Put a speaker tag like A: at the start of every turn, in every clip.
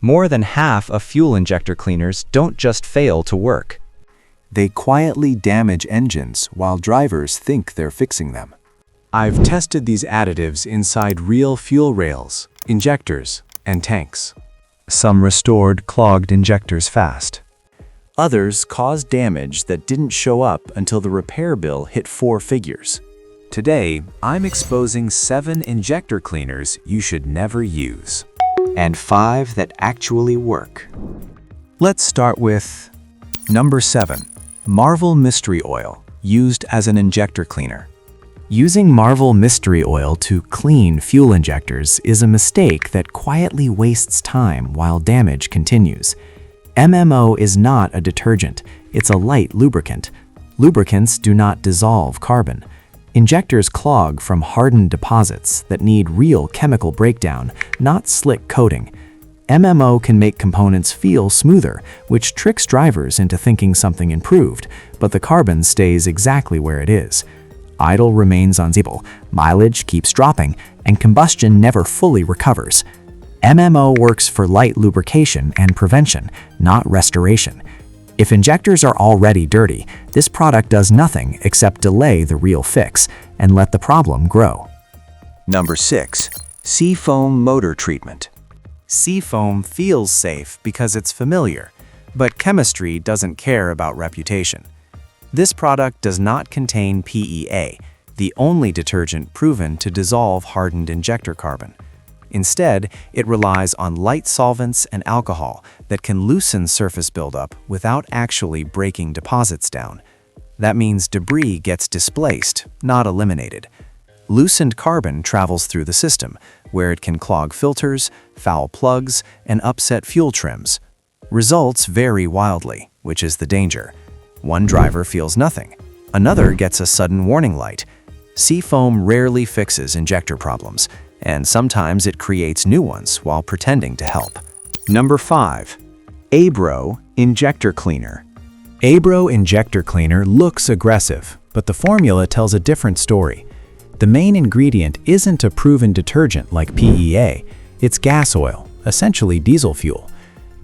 A: More than half of fuel injector cleaners don't just fail to work.
B: They quietly damage engines while drivers think they're fixing them. I've tested these additives inside real fuel rails, injectors, and tanks. Some restored clogged injectors fast. Others caused damage that didn't show up until the repair bill hit 4 figures. Today, I'm exposing 7 injector cleaners you should never use, and 5 that actually work. Let's start with number 7, Marvel Mystery Oil, used as an injector cleaner. Using Marvel Mystery Oil to clean fuel injectors is a mistake that quietly wastes time while damage continues. MMO is not a detergent, it's a light lubricant. Lubricants do not dissolve carbon. Injectors clog from hardened deposits that need real chemical breakdown, not slick coating. MMO can make components feel smoother, which tricks drivers into thinking something improved, but the carbon stays exactly where it is. Idle remains unstable, mileage keeps dropping, and combustion never fully recovers. MMO works for light lubrication and prevention, not restoration. If injectors are already dirty, this product does nothing except delay the real fix and let the problem grow. Number 6. Seafoam Motor Treatment. Seafoam feels safe because it's familiar, but chemistry doesn't care about reputation. This product does not contain PEA, the only detergent proven to dissolve hardened injector carbon. Instead, it relies on light solvents and alcohol that can loosen surface buildup without actually breaking deposits down. That means debris gets displaced, not eliminated. Loosened carbon travels through the system, where it can clog filters, foul plugs, and upset fuel trims. Results vary wildly, which is the danger. One driver feels nothing. Another gets a sudden warning light. Seafoam rarely fixes injector problems, and sometimes it creates new ones while pretending to help. Number 5. ABRO Injector Cleaner. ABRO Injector Cleaner looks aggressive, but the formula tells a different story. The main ingredient isn't a proven detergent like PEA, it's gas oil, essentially diesel fuel.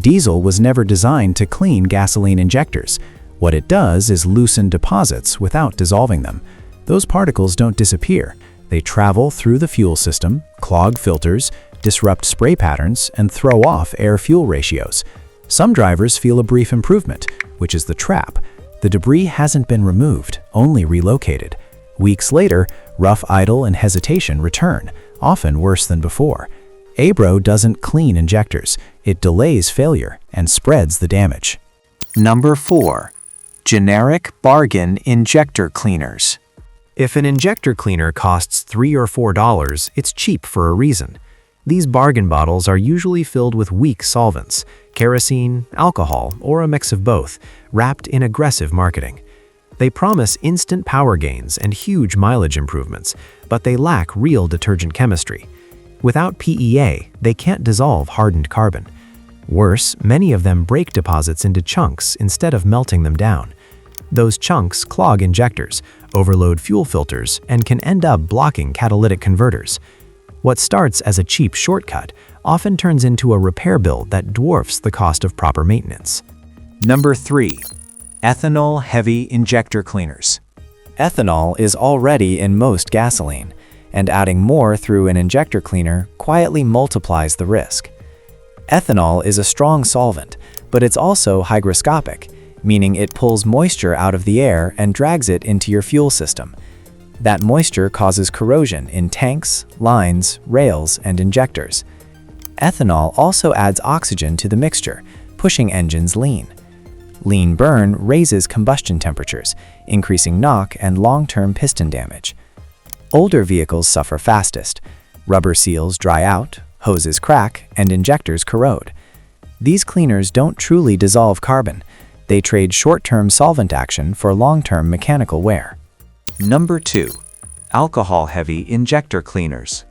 B: Diesel was never designed to clean gasoline injectors. What it does is loosen deposits without dissolving them. Those particles don't disappear. They travel through the fuel system, clog filters, disrupt spray patterns, and throw off air-fuel ratios. Some drivers feel a brief improvement, which is the trap. The debris hasn't been removed, only relocated. Weeks later, rough idle and hesitation return, often worse than before. ABRO doesn't clean injectors. It delays failure and spreads the damage. Number 4. Generic Bargain Injector Cleaners. If an injector cleaner costs $3 or $4, it's cheap for a reason. These bargain bottles are usually filled with weak solvents, kerosene, alcohol, or a mix of both, wrapped in aggressive marketing. They promise instant power gains and huge mileage improvements, but they lack real detergent chemistry. Without PEA, they can't dissolve hardened carbon. Worse, many of them break deposits into chunks instead of melting them down. Those chunks clog injectors, overload fuel filters, and can end up blocking catalytic converters. What starts as a cheap shortcut often turns into a repair bill that dwarfs the cost of proper maintenance. Number 3. Ethanol-Heavy Injector Cleaners. Ethanol is already in most gasoline, and adding more through an injector cleaner quietly multiplies the risk. Ethanol is a strong solvent, but it's also hygroscopic, meaning it pulls moisture out of the air and drags it into your fuel system. That moisture causes corrosion in tanks, lines, rails, and injectors. Ethanol also adds oxygen to the mixture, pushing engines lean. Lean burn raises combustion temperatures, increasing knock and long-term piston damage. Older vehicles suffer fastest. Rubber seals dry out, hoses crack, and injectors corrode. These cleaners don't truly dissolve carbon. They trade short-term solvent action for long-term mechanical wear. Number 2. Alcohol-Heavy Injector Cleaners.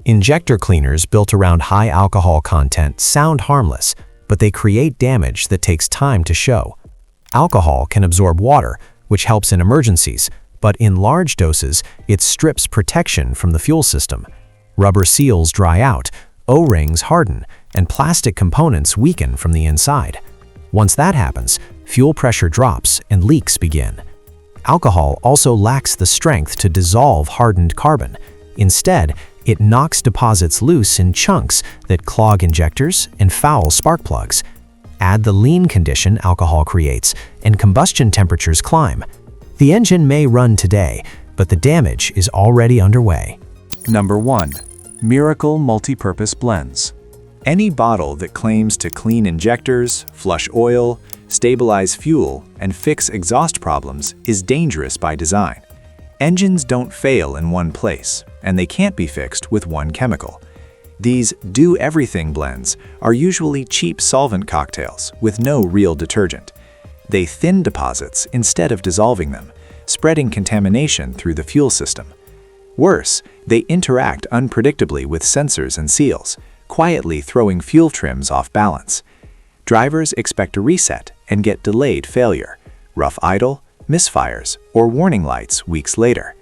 B: Injector cleaners built around high alcohol content sound harmless, but they create damage that takes time to show. Alcohol can absorb water, which helps in emergencies, but in large doses, it strips protection from the fuel system. Rubber seals dry out, O-rings harden, and plastic components weaken from the inside. Once that happens, fuel pressure drops and leaks begin. Alcohol also lacks the strength to dissolve hardened carbon. Instead, it knocks deposits loose in chunks that clog injectors and foul spark plugs. Add the lean condition alcohol creates, and combustion temperatures climb. The engine may run today, but the damage is already underway.
A: Number 1. Miracle Multipurpose Blends. Any bottle that claims to clean injectors, flush oil, stabilize fuel, and fix exhaust problems is dangerous by design. Engines don't fail in one place, and they can't be fixed with one chemical. These do-everything blends are usually cheap solvent cocktails with no real detergent. They thin deposits instead of dissolving them, spreading contamination through the fuel system. Worse, they interact unpredictably with sensors and seals, quietly throwing fuel trims off balance. Drivers expect a reset and get delayed failure, rough idle, misfires, or warning lights weeks later.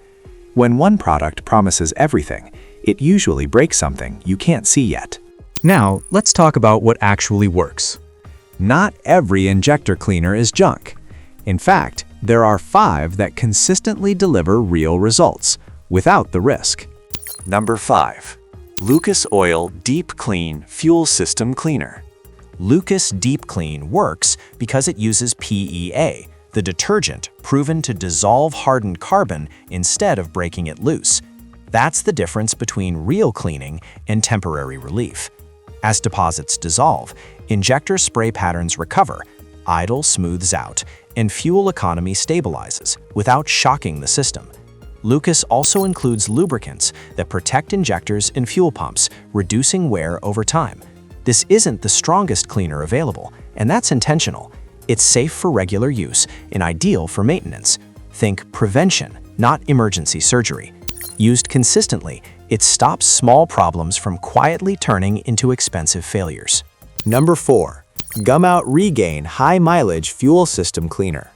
A: When one product promises everything, it usually breaks something you can't see yet.
B: Now, let's talk about what actually works.
A: Not every injector cleaner is junk. In fact, there are 5 that consistently deliver real results, without the risk. Number 5. Lucas Oil Deep Clean Fuel System Cleaner.
B: Lucas Deep Clean works because it uses PEA, the detergent proven to dissolve hardened carbon instead of breaking it loose. That's the difference between real cleaning and temporary relief. As deposits dissolve, injector spray patterns recover, idle smooths out, and fuel economy stabilizes without shocking the system. Lucas also includes lubricants that protect injectors and fuel pumps, reducing wear over time. This isn't the strongest cleaner available, and that's intentional. It's safe for regular use and ideal for maintenance. Think prevention, not emergency surgery. Used consistently, it stops small problems from quietly turning into expensive failures.
A: Number 4. Gumout Regane High Mileage Fuel System Cleaner.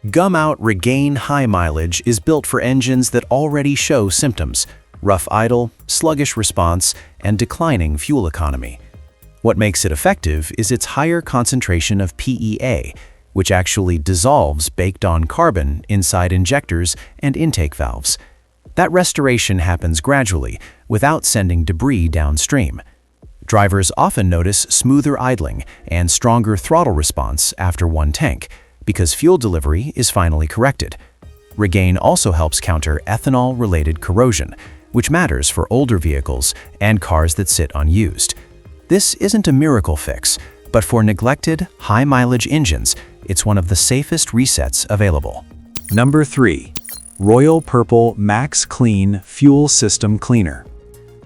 B: Gumout Regane High Mileage is built for engines that already show symptoms: rough idle, sluggish response, and declining fuel economy. What makes it effective is its higher concentration of PEA, which actually dissolves baked-on carbon inside injectors and intake valves. That restoration happens gradually, without sending debris downstream. Drivers often notice smoother idling and stronger throttle response after one tank, because fuel delivery is finally corrected. Regane also helps counter ethanol-related corrosion, which matters for older vehicles and cars that sit unused. This isn't a miracle fix, but for neglected, high-mileage engines, it's one of the safest resets available.
A: Number 3. Royal Purple Max Clean Fuel System Cleaner.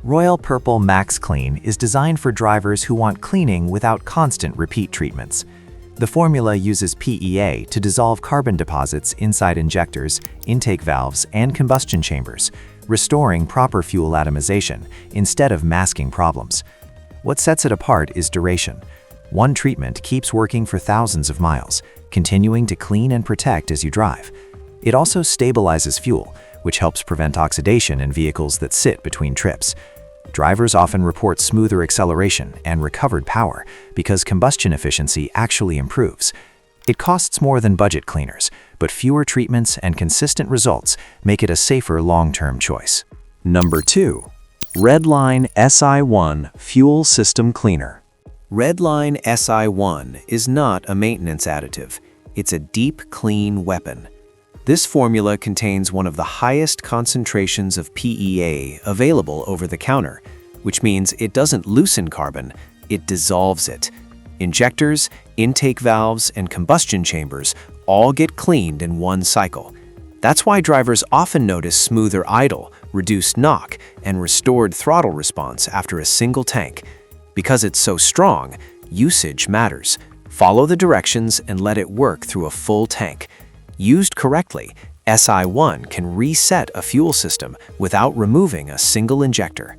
C: Royal Purple Max Clean is designed for drivers who want cleaning without constant repeat treatments. The formula uses PEA to dissolve carbon deposits inside injectors, intake valves, and combustion chambers, restoring proper fuel atomization instead of masking problems. What sets it apart is duration. One treatment keeps working for thousands of miles, continuing to clean and protect as you drive. It also stabilizes fuel, which helps prevent oxidation in vehicles that sit between trips. Drivers often report smoother acceleration and recovered power because combustion efficiency actually improves. It costs more than budget cleaners, but fewer treatments and consistent results make it a safer long-term choice.
A: Number 2. Redline SI1 Fuel System Cleaner.
B: Redline SI1 is not a maintenance additive. It's a deep clean weapon. This formula contains one of the highest concentrations of PEA available over the counter, which means it doesn't loosen carbon, it dissolves it. Injectors, intake valves, and combustion chambers all get cleaned in one cycle. That's why drivers often notice smoother idle, reduced knock, and restored throttle response after a single tank. Because it's so strong, usage matters. Follow the directions and let it work through a full tank. Used correctly, SI1 can reset a fuel system without removing a single injector.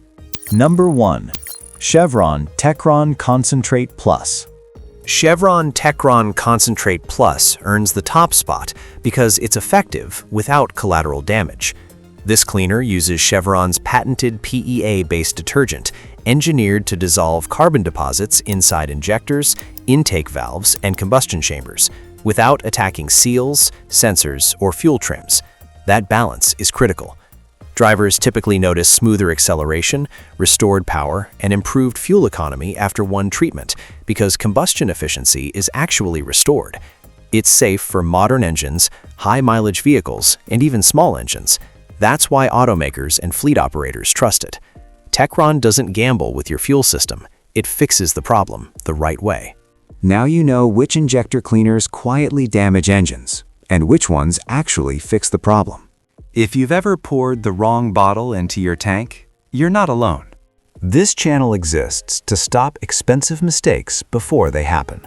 A: Number 1. Chevron Techron Concentrate Plus.
B: Chevron Techron Concentrate Plus earns the top spot because it's effective without collateral damage. This cleaner uses Chevron's patented PEA-based detergent
C: engineered to dissolve carbon deposits inside injectors, intake valves, and combustion chambers, without attacking seals, sensors, or fuel trims. That balance is critical. Drivers typically notice smoother acceleration, restored power, and improved fuel economy after one treatment because combustion efficiency is actually restored. It's safe for modern engines, high-mileage vehicles, and even small engines. That's why automakers and fleet operators trust it. Techron doesn't gamble with your fuel system. It fixes the problem the right way.
B: Now you know which injector cleaners quietly damage engines and which ones actually fix the problem. If you've ever poured the wrong bottle into your tank, you're not alone. This channel exists to stop expensive mistakes before they happen.